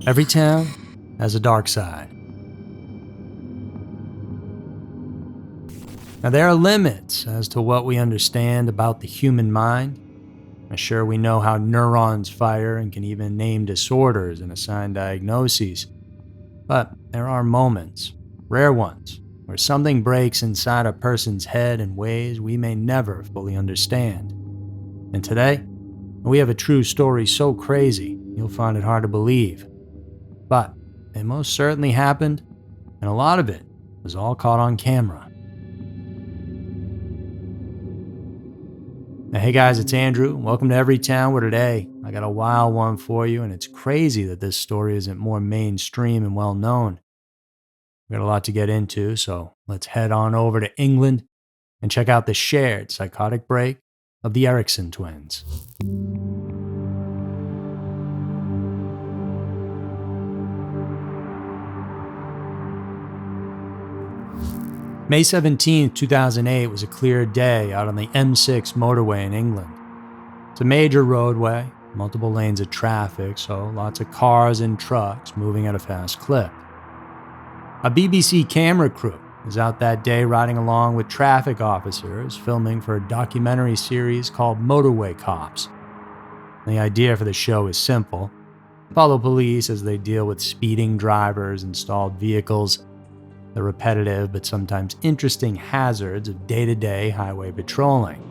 Every town has a dark side. Now, there are limits as to what we understand about the human mind. Sure, we know how neurons fire and can even name disorders and assign diagnoses. But there are moments, rare ones, where something breaks inside a person's head in ways we may never fully understand. And today, we have a true story so crazy, you'll find it hard to believe. But it most certainly happened, and a lot of it was all caught on camera. Now, hey guys, it's Andrew. Welcome to Every Town, where today I got a wild one for you, and it's crazy that this story isn't more mainstream and well known. We got a lot to get into, so let's head on over to England and check out the shared psychotic break of the Eriksson Twins. May 17, 2008 was a clear day out on the M6 motorway in England. It's a major roadway, multiple lanes of traffic, so lots of cars and trucks moving at a fast clip. A BBC camera crew was out that day riding along with traffic officers filming for a documentary series called Motorway Cops. The idea for the show is simple: follow police as they deal with speeding drivers and stalled vehicles, the repetitive but sometimes interesting hazards of day-to-day highway patrolling.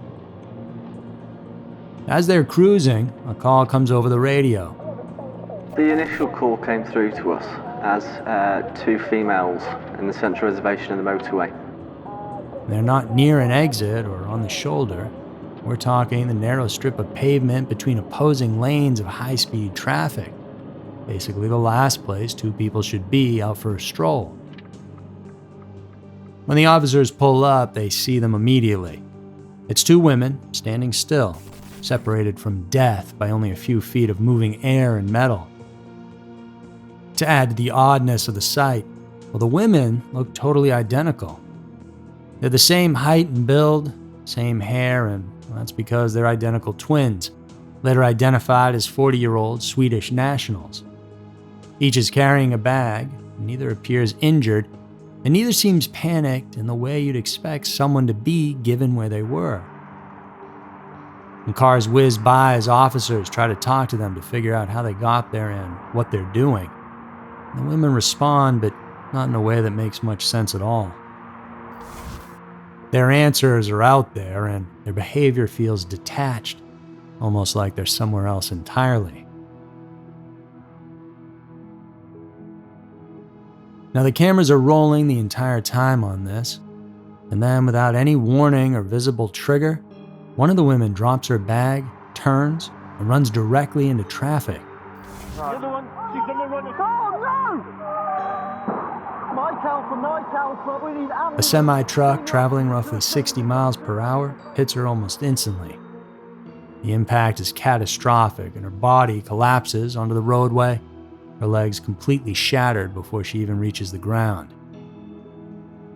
As they're cruising, a call comes over the radio. The initial call came through to us as two females in the central reservation of the motorway. They're not near an exit or on the shoulder. We're talking the narrow strip of pavement between opposing lanes of high-speed traffic. Basically the last place two people should be out for a stroll. When the officers pull up, they see them immediately. It's two women standing still, separated from death by only a few feet of moving air and metal. To add to the oddness of the sight, well, the women look totally identical. They're the same height and build, same hair, and that's because they're identical twins, later identified as 40-year-old Swedish nationals. Each is carrying a bag, neither appears injured, and neither seems panicked in the way you'd expect someone to be given where they were. And cars whiz by as officers try to talk to them to figure out how they got there and what they're doing. The women respond, but not in a way that makes much sense at all. Their answers are out there, and their behavior feels detached, almost like they're somewhere else entirely. Now, the cameras are rolling the entire time on this, and then without any warning or visible trigger, one of the women drops her bag, turns, and runs directly into traffic. The other one, she's going to run it. Oh, no! My cal, we need ambulance. A semi-truck traveling roughly 60 miles per hour hits her almost instantly. The impact is catastrophic, and her body collapses onto the roadway, her legs completely shattered before she even reaches the ground.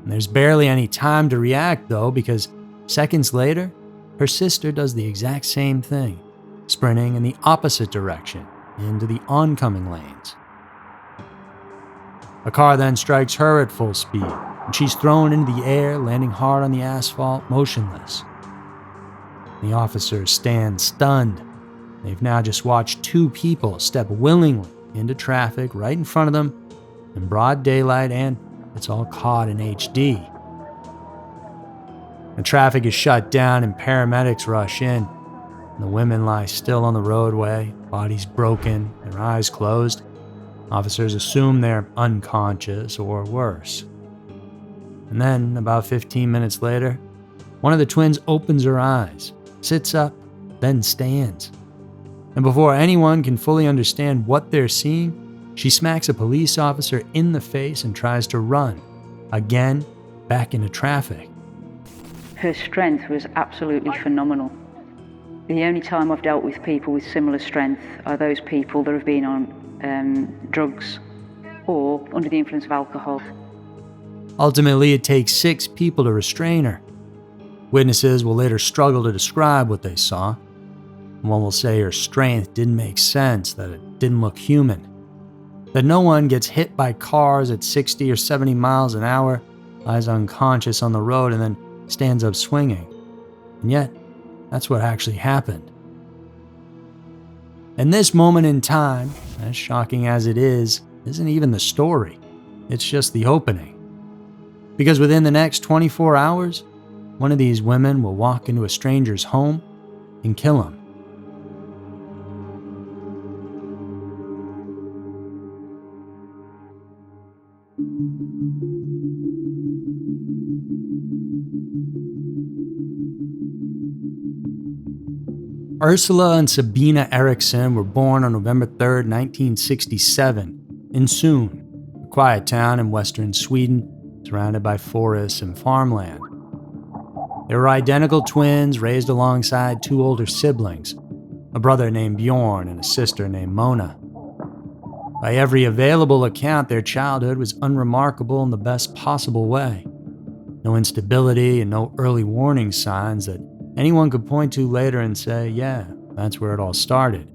And there's barely any time to react, though, because seconds later, her sister does the exact same thing, sprinting in the opposite direction, into the oncoming lanes. A car then strikes her at full speed, and she's thrown into the air, landing hard on the asphalt, motionless. The officers stand stunned. They've now just watched two people step willingly into traffic right in front of them in broad daylight, and it's all caught in HD. The traffic is shut down and paramedics rush in. The women lie still on the roadway, bodies broken, their eyes closed. Officers assume they're unconscious or worse. And then, about 15 minutes later, one of the twins opens her eyes, sits up, then stands. And before anyone can fully understand what they're seeing, she smacks a police officer in the face and tries to run, again, back into traffic. Her strength was absolutely phenomenal. The only time I've dealt with people with similar strength are those people that have been on drugs or under the influence of alcohol. Ultimately, it takes 6 people to restrain her. Witnesses will later struggle to describe what they saw. One will say her strength didn't make sense, that it didn't look human. that no one gets hit by cars at 60 or 70 miles an hour, lies unconscious on the road, and then stands up swinging. And yet, that's what actually happened. And this moment in time, as shocking as it is, isn't even the story. It's just the opening. Because within the next 24 hours, one of these women will walk into a stranger's home and kill him. Ursula and Sabina Eriksson were born on November 3rd, 1967, in Sun, a quiet town in western Sweden, surrounded by forests and farmland. They were identical twins raised alongside two older siblings, a brother named Bjorn and a sister named Mona. By every available account, their childhood was unremarkable in the best possible way. No instability and no early warning signs that anyone could point to later and say, yeah, that's where it all started.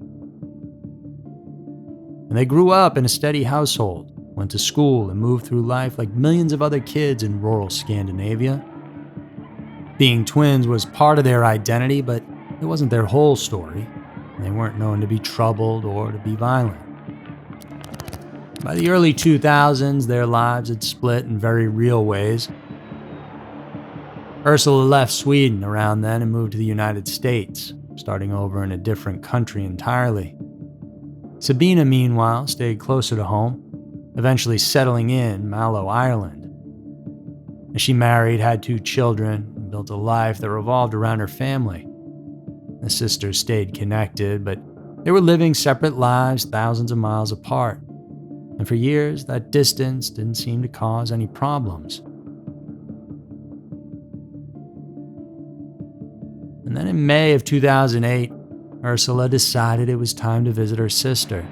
And they grew up in a steady household, went to school, and moved through life like millions of other kids in rural Scandinavia. Being twins was part of their identity, but it wasn't their whole story. And they weren't known to be troubled or to be violent. By the early 2000s, their lives had split in very real ways. Ursula left Sweden around then and moved to the United States, starting over in a different country entirely. Sabina, meanwhile, stayed closer to home, eventually settling in Mallow, Ireland. As she married, had two children, and built a life that revolved around her family. The sisters stayed connected, but they were living separate lives thousands of miles apart. And for years, that distance didn't seem to cause any problems. And then in May of 2008, Ursula decided it was time to visit her sister.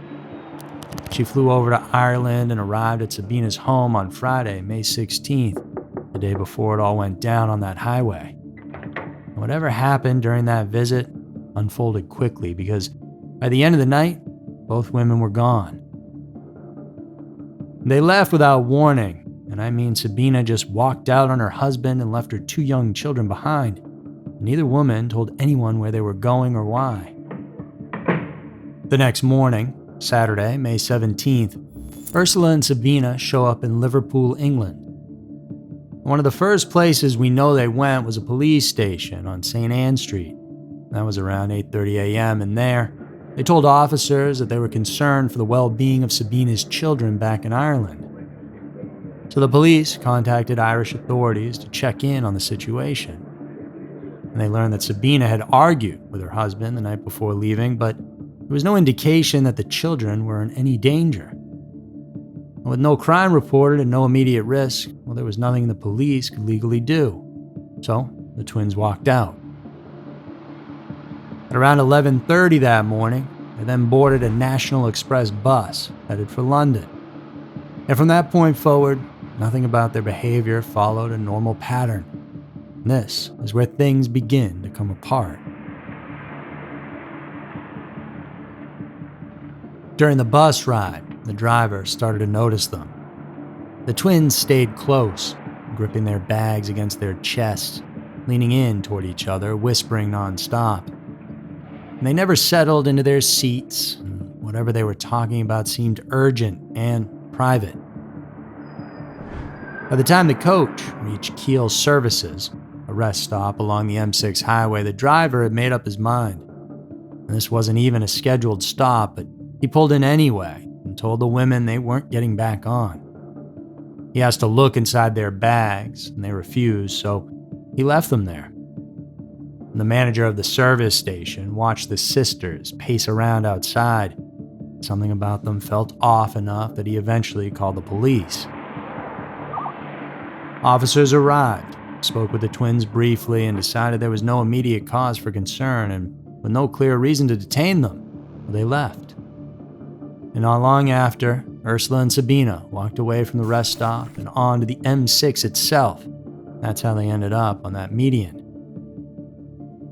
She flew over to Ireland and arrived at Sabina's home on Friday, May 16th, the day before it all went down on that highway. And whatever happened during that visit unfolded quickly because by the end of the night, both women were gone. They left without warning, and I mean Sabina just walked out on her husband and left her two young children behind. Neither woman told anyone where they were going or why. The next morning, Saturday, May 17th, Ursula and Sabina show up in Liverpool, England. One of the first places we know they went was a police station on St. Anne Street. That was around 8:30 a.m., and there, they told officers that they were concerned for the well-being of Sabina's children back in Ireland. So the police contacted Irish authorities to check in on the situation. And they learned that Sabina had argued with her husband the night before leaving, but there was no indication that the children were in any danger. And with no crime reported and no immediate risk, well, there was nothing the police could legally do. So the twins walked out. At around 11:30 that morning, they then boarded a National Express bus headed for London. And from that point forward, nothing about their behavior followed a normal pattern. This is where things begin to come apart. During the bus ride, the driver started to notice them. The twins stayed close, gripping their bags against their chests, leaning in toward each other, whispering nonstop. And they never settled into their seats, and whatever they were talking about seemed urgent and private. By the time the coach reached Kiel Services, a rest stop along the M6 highway, the driver had made up his mind. And this wasn't even a scheduled stop, but he pulled in anyway and told the women they weren't getting back on. He asked to look inside their bags, and they refused, so he left them there. And the manager of the service station watched the sisters pace around outside. Something about them felt off enough that he eventually called the police. Officers arrived, spoke with the twins briefly, and decided there was no immediate cause for concern, and with no clear reason to detain them, they left. And not long after, Ursula and Sabina walked away from the rest stop and on to the M6 itself. That's how they ended up on that median.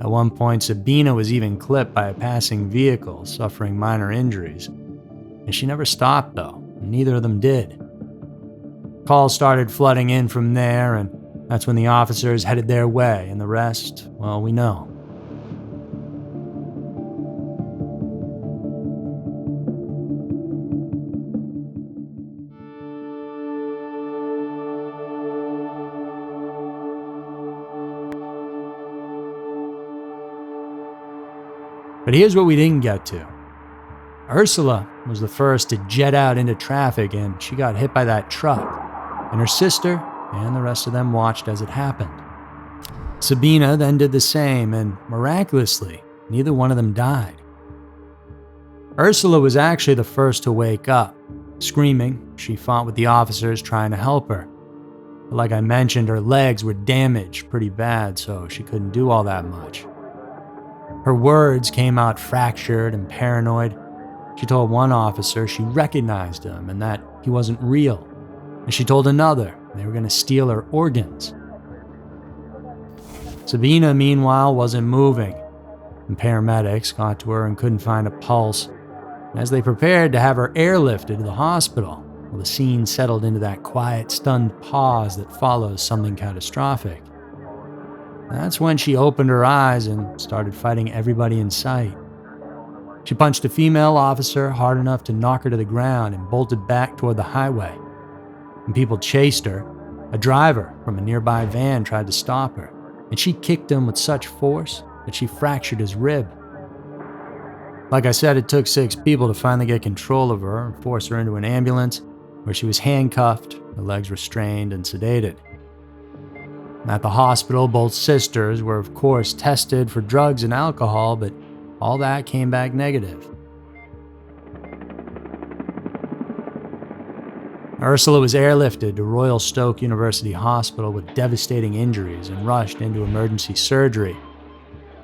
At one point, Sabina was even clipped by a passing vehicle, suffering minor injuries. And she never stopped, though, and neither of them did. Calls started flooding in from there, and that's when the officers headed their way, and the rest, well, we know. But here's what we didn't get to. Ursula was the first to jet out into traffic, and she got hit by that truck. And her sister and the rest of them watched as it happened. Sabina then did the same, and miraculously, neither one of them died. Ursula was actually the first to wake up. Screaming, she fought with the officers trying to help her. But like I mentioned, her legs were damaged pretty bad, so she couldn't do all that much. Her words came out fractured and paranoid. She told one officer she recognized him and that he wasn't real. And she told another they were going to steal her organs. Sabina, meanwhile, wasn't moving. And paramedics got to her and couldn't find a pulse. And as they prepared to have her airlifted to the hospital, well, the scene settled into that quiet, stunned pause that follows something catastrophic. That's when she opened her eyes and started fighting everybody in sight. She punched a female officer hard enough to knock her to the ground and bolted back toward the highway. When people chased her, a driver from a nearby van tried to stop her, and she kicked him with such force that she fractured his rib. Like I said, it took 6 people to finally get control of her and force her into an ambulance where she was handcuffed, her legs restrained, and sedated. At the hospital, both sisters were of course tested for drugs and alcohol, but all that came back negative. Ursula was airlifted to Royal Stoke University Hospital with devastating injuries and rushed into emergency surgery.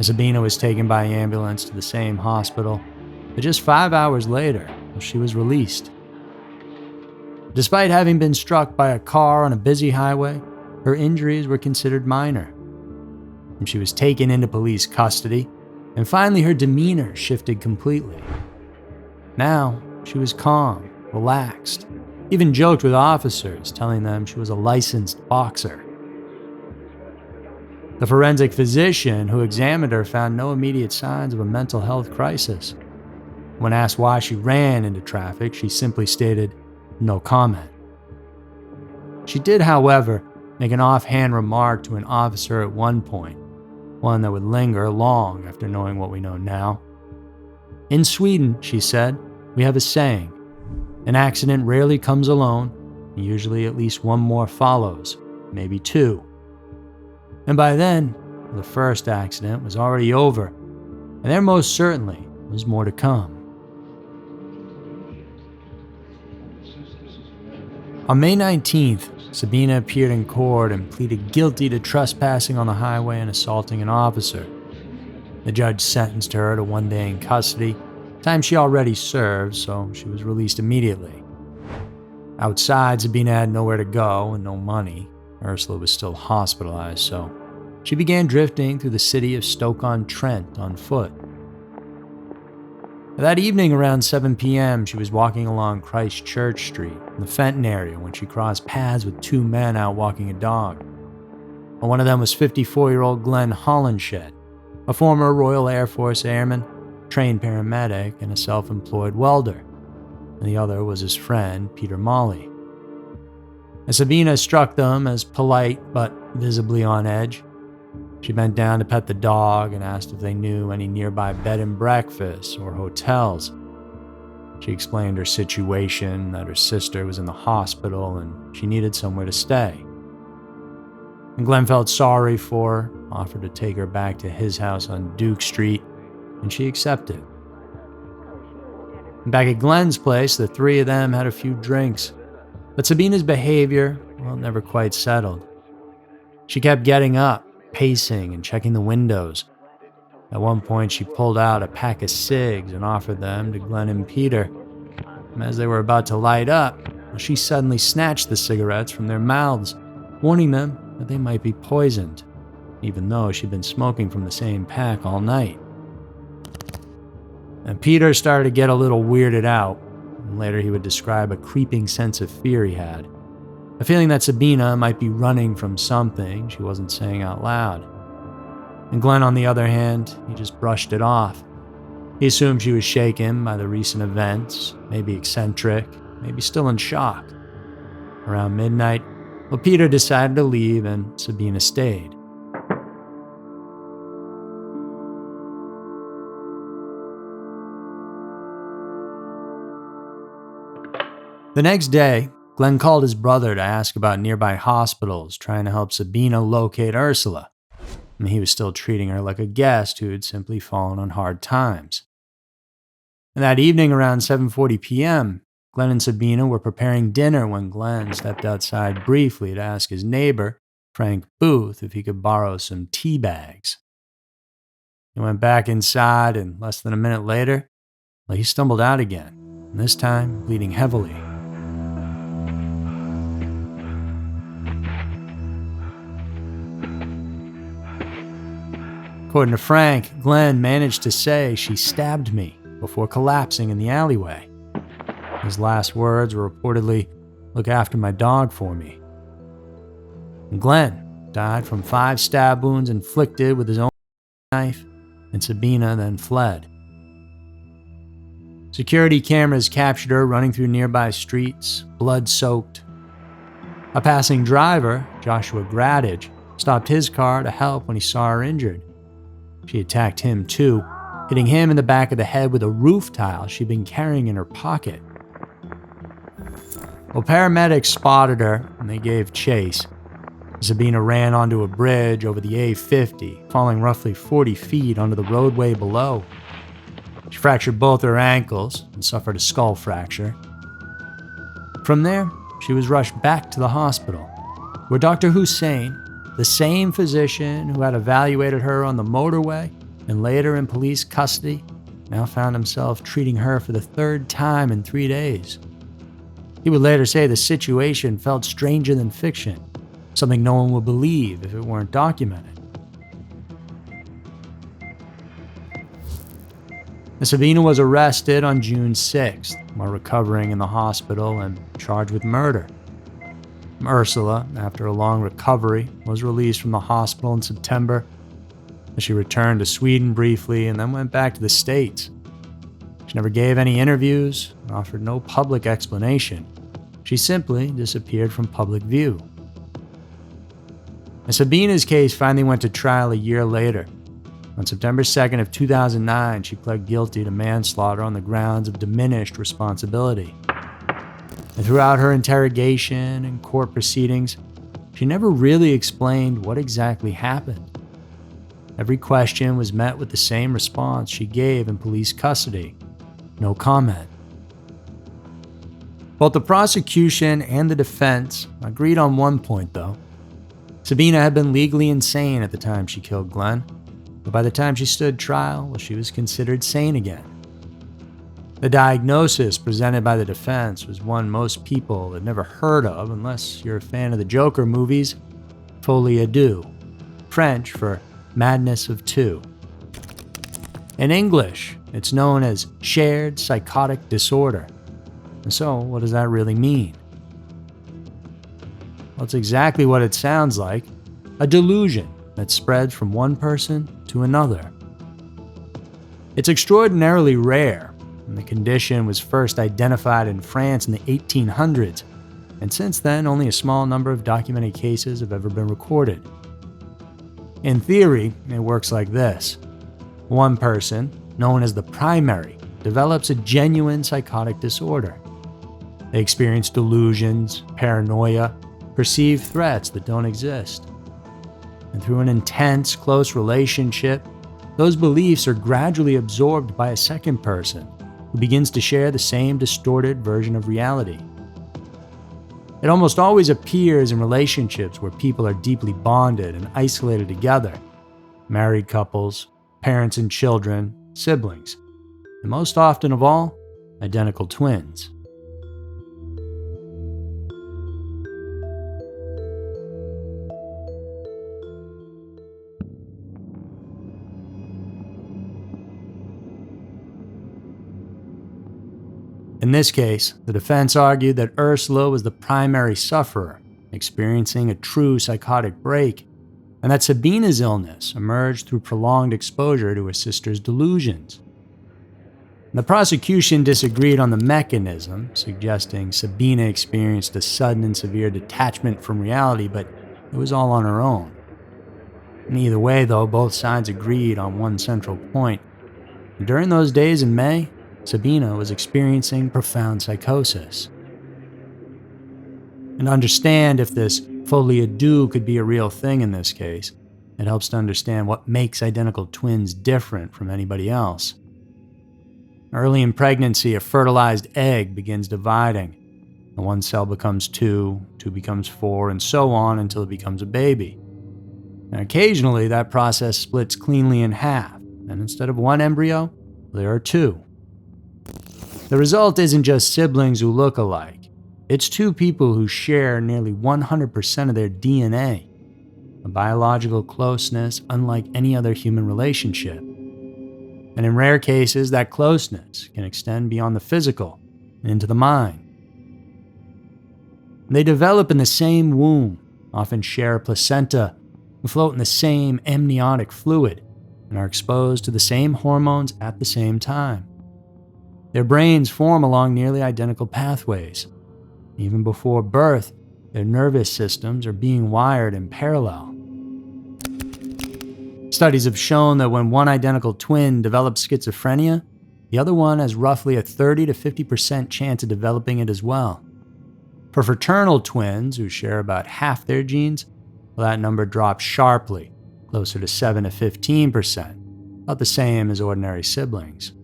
Sabina was taken by ambulance to the same hospital, but just 5 hours later, she was released. Despite having been struck by a car on a busy highway, her injuries were considered minor. And she was taken into police custody, and finally her demeanor shifted completely. Now, she was calm, relaxed, even joked with officers, telling them she was a licensed boxer. The forensic physician who examined her found no immediate signs of a mental health crisis. When asked why she ran into traffic, she simply stated, "No comment." She did, however, make an offhand remark to an officer at one point, one that would linger long after knowing what we know now. "In Sweden," she said, "we have a saying, an accident rarely comes alone, and usually at least one more follows, maybe 2. And by then, the first accident was already over, and there most certainly was more to come." On May 19th, Sabina appeared in court and pleaded guilty to trespassing on the highway and assaulting an officer. The judge sentenced her to 1 day in custody, time she already served, so she was released immediately. Outside, Sabina had nowhere to go and no money. Ursula was still hospitalized, so she began drifting through the city of Stoke-on-Trent on foot. That evening around 7 p.m., she was walking along Christchurch Street in the Fenton area when she crossed paths with 2 men out walking a dog. One of them was 54-year-old Glenn Hollenshed, a former Royal Air Force airman, trained paramedic, and a self-employed welder. And the other was his friend, Peter Molly. As Sabina struck them as polite but visibly on edge, she bent down to pet the dog and asked if they knew any nearby bed and breakfasts or hotels. She explained her situation, that her sister was in the hospital and she needed somewhere to stay. And Glenn felt sorry for her, offered to take her back to his house on Duke Street, and she accepted. Back at Glenn's place, the 3 of them had a few drinks, but Sabina's behavior, well, never quite settled. She kept getting up, pacing and checking the windows. At one point, she pulled out a pack of cigs and offered them to Glenn and Peter. And as they were about to light up, she suddenly snatched the cigarettes from their mouths, warning them that they might be poisoned, even though she'd been smoking from the same pack all night. And Peter started to get a little weirded out. and later he would describe a creeping sense of fear he had. A feeling that Sabina might be running from something she wasn't saying out loud. And Glenn, on the other hand, he just brushed it off. He assumed she was shaken by the recent events, maybe eccentric, maybe still in shock. Around midnight, Peter decided to leave and Sabina stayed. The next day, Glenn called his brother to ask about nearby hospitals, trying to help Sabina locate Ursula. And he was still treating her like a guest who had simply fallen on hard times. And that evening around 7:40 p.m., Glenn and Sabina were preparing dinner when Glenn stepped outside briefly to ask his neighbor, Frank Booth, if he could borrow some tea bags. He went back inside, and less than a minute later, he stumbled out again, and this time bleeding heavily. According to Frank, Glenn managed to say, "She stabbed me," before collapsing in the alleyway. His last words were reportedly, "Look after my dog for me." And Glenn died from 5 stab wounds inflicted with his own knife, and Sabina then fled. Security cameras captured her running through nearby streets, blood-soaked. A passing driver, Joshua Gradage, stopped his car to help when he saw her injured. She attacked him too, hitting him in the back of the head with a roof tile she'd been carrying in her pocket. Well, paramedics spotted her and they gave chase. Sabina ran onto a bridge over the A50, falling roughly 40 feet onto the roadway below. She fractured both her ankles and suffered a skull fracture. From there, she was rushed back to the hospital, where Dr. Hussein, the same physician who had evaluated her on the motorway and later in police custody, now found himself treating her for the 3rd time in 3 days. He would later say the situation felt stranger than fiction, something no one would believe if it weren't documented. Sabina was arrested on June 6th while recovering in the hospital and charged with murder. Ursula, after a long recovery, was released from the hospital in September. She returned to Sweden briefly and then went back to the States. She never gave any interviews and offered no public explanation. She simply disappeared from public view. And Sabina's case finally went to trial a year later. On September 2nd of 2009, she pled guilty to manslaughter on the grounds of diminished responsibility. And throughout her interrogation and court proceedings, she never really explained what exactly happened. Every question was met with the same response she gave in police custody: no comment. Both the prosecution and the defense agreed on one point, though. Sabina had been legally insane at the time she killed Glenn, but by the time she stood trial, she was considered sane again. The diagnosis presented by the defense was one most people had never heard of unless you're a fan of the Joker movies: folie à deux, French for madness of two. In English, it's known as shared psychotic disorder. And so, what does that really mean? Well, it's exactly what it sounds like: a delusion that spreads from one person to another. It's extraordinarily rare, and the condition was first identified in France in the 1800s, and since then only a small number of documented cases have ever been recorded. In theory, it works like this. One person, known as the primary, develops a genuine psychotic disorder. They experience delusions, paranoia, perceive threats that don't exist. And through an intense, close relationship, those beliefs are gradually absorbed by a second person who begins to share the same distorted version of reality. It almost always appears in relationships where people are deeply bonded and isolated together: married couples, parents and children, siblings, and most often of all, identical twins. In In this case, the defense argued that Ursula was the primary sufferer, experiencing a true psychotic break, and that Sabina's illness emerged through prolonged exposure to her sister's delusions. The prosecution disagreed on the mechanism, suggesting Sabina experienced a sudden and severe detachment from reality, but it was all on her own. And either way, though, both sides agreed on one central point. During those days in May, Sabina was experiencing profound psychosis. And to understand if this folie à deux could be a real thing in this case, it helps to understand what makes identical twins different from anybody else. Early in pregnancy, a fertilized egg begins dividing. And one cell becomes two becomes four, and so on until it becomes a baby. And occasionally, that process splits cleanly in half, and instead of one embryo, there are two. The result isn't just siblings who look alike. It's two people who share nearly 100% of their DNA, a biological closeness unlike any other human relationship. And in rare cases, that closeness can extend beyond the physical and into the mind. They develop in the same womb, often share a placenta, float in the same amniotic fluid, and are exposed to the same hormones at the same time. Their brains form along nearly identical pathways. Even before birth, their nervous systems are being wired in parallel. Studies have shown that when one identical twin develops schizophrenia, the other one has roughly a 30 to 50% chance of developing it as well. For fraternal twins who share about half their genes, well, that number drops sharply, closer to 7 to 15%, about the same as ordinary siblings.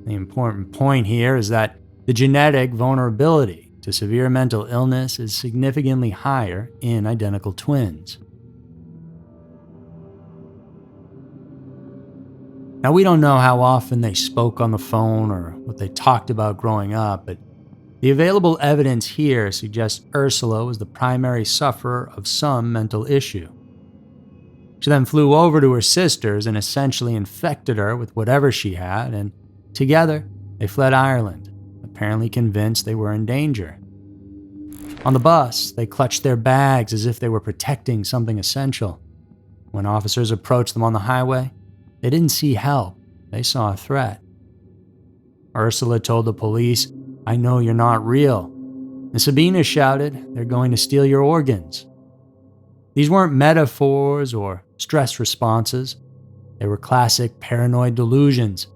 The important point here is that the genetic vulnerability to severe mental illness is significantly higher in identical twins. Now, we don't know how often they spoke on the phone or what they talked about growing up, but the available evidence here suggests Ursula was the primary sufferer of some mental issue. She then flew over to her sister's and essentially infected her with whatever she had, and together they fled Ireland, apparently convinced they were in danger. On the bus, they clutched their bags as if they were protecting something essential. When officers approached them on the highway, they didn't see help, they saw a threat. Ursula told the police, "I know you're not real." And Sabina shouted, "They're going to steal your organs." These weren't metaphors or stress responses. They were classic paranoid delusions,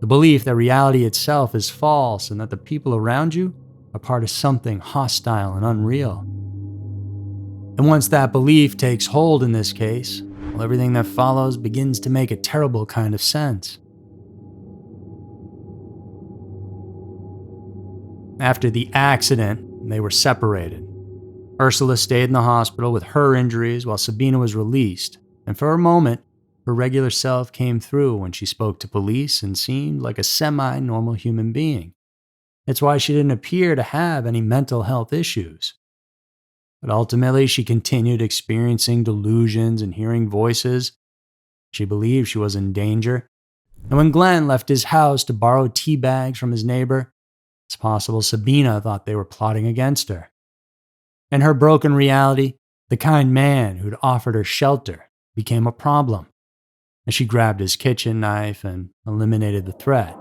the belief that reality itself is false and that the people around you are part of something hostile and unreal. And once that belief takes hold in this case, well, everything that follows begins to make a terrible kind of sense. After the accident, they were separated. Ursula stayed in the hospital with her injuries while Sabina was released, and for a moment, her regular self came through when she spoke to police and seemed like a semi-normal human being. It's why she didn't appear to have any mental health issues. But ultimately, she continued experiencing delusions and hearing voices. She believed she was in danger. And when Glenn left his house to borrow tea bags from his neighbor, it's possible Sabina thought they were plotting against her. In her broken reality, the kind man who'd offered her shelter became a problem, and she grabbed his kitchen knife and eliminated the threat.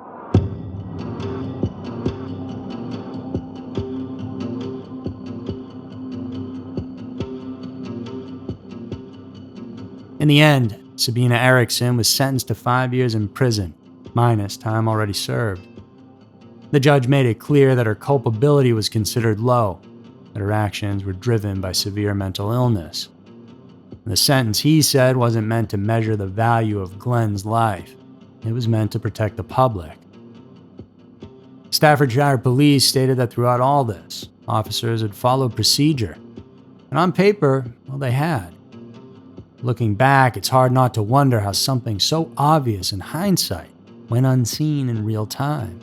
In the end, Sabina Eriksson was sentenced to 5 years in prison, minus time already served. The judge made it clear that her culpability was considered low, that her actions were driven by severe mental illness. And the sentence, he said, wasn't meant to measure the value of Glenn's life. It was meant to protect the public. Staffordshire police stated that throughout all this, officers had followed procedure. And on paper, well, they had. Looking back, it's hard not to wonder how something so obvious in hindsight went unseen in real time.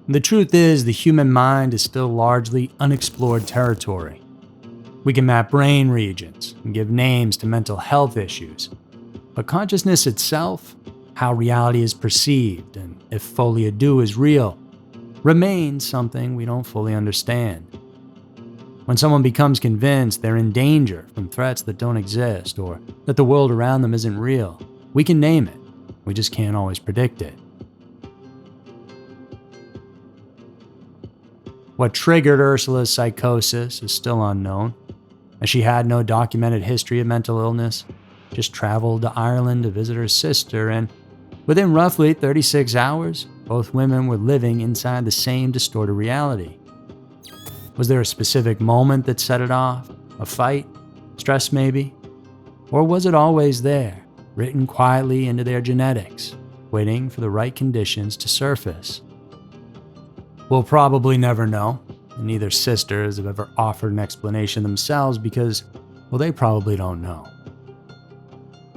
The truth is, the human mind is still largely unexplored territory. We can map brain regions and give names to mental health issues, but consciousness itself, how reality is perceived and if folie à deux is real, remains something we don't fully understand. When someone becomes convinced they're in danger from threats that don't exist or that the world around them isn't real, we can name it. We just can't always predict it. What triggered Ursula's psychosis is still unknown, as she had no documented history of mental illness, just traveled to Ireland to visit her sister, and within roughly 36 hours, both women were living inside the same distorted reality. Was there a specific moment that set it off? A fight? Stress maybe? Or was it always there, written quietly into their genetics, waiting for the right conditions to surface? We'll probably never know, and neither sisters have ever offered an explanation themselves because, well, they probably don't know.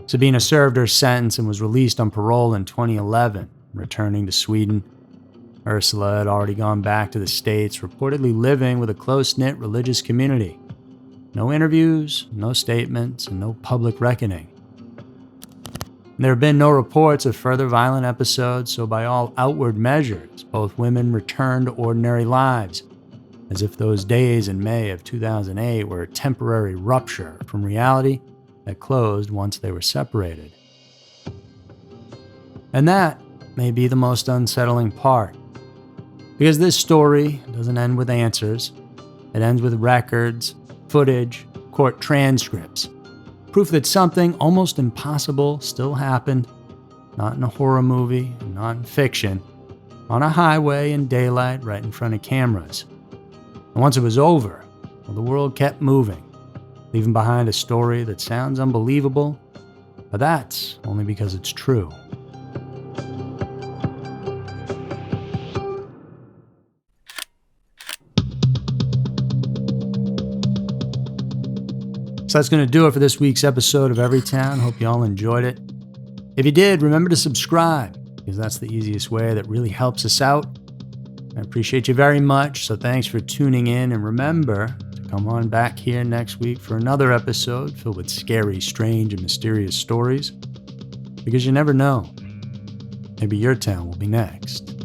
Sabina served her sentence and was released on parole in 2011, returning to Sweden. Ursula had already gone back to the States, reportedly living with a close-knit religious community. No interviews, no statements, and no public reckoning. There have been no reports of further violent episodes, so by all outward measures, both women returned to ordinary lives, as if those days in May of 2008 were a temporary rupture from reality that closed once they were separated. And that may be the most unsettling part, because this story doesn't end with answers. It ends with records, footage, court transcripts, proof that something almost impossible still happened, not in a horror movie, not in fiction, on a highway in daylight right in front of cameras. And once it was over, well, the world kept moving, leaving behind a story that sounds unbelievable, but that's only because it's true. So that's going to do it for this week's episode of Everytown. Hope you all enjoyed it. If you did, remember to subscribe, because that's the easiest way that really helps us out. I appreciate you very much, so thanks for tuning in, and remember to come on back here next week for another episode filled with scary, strange, and mysterious stories, because you never know. Maybe your town will be next.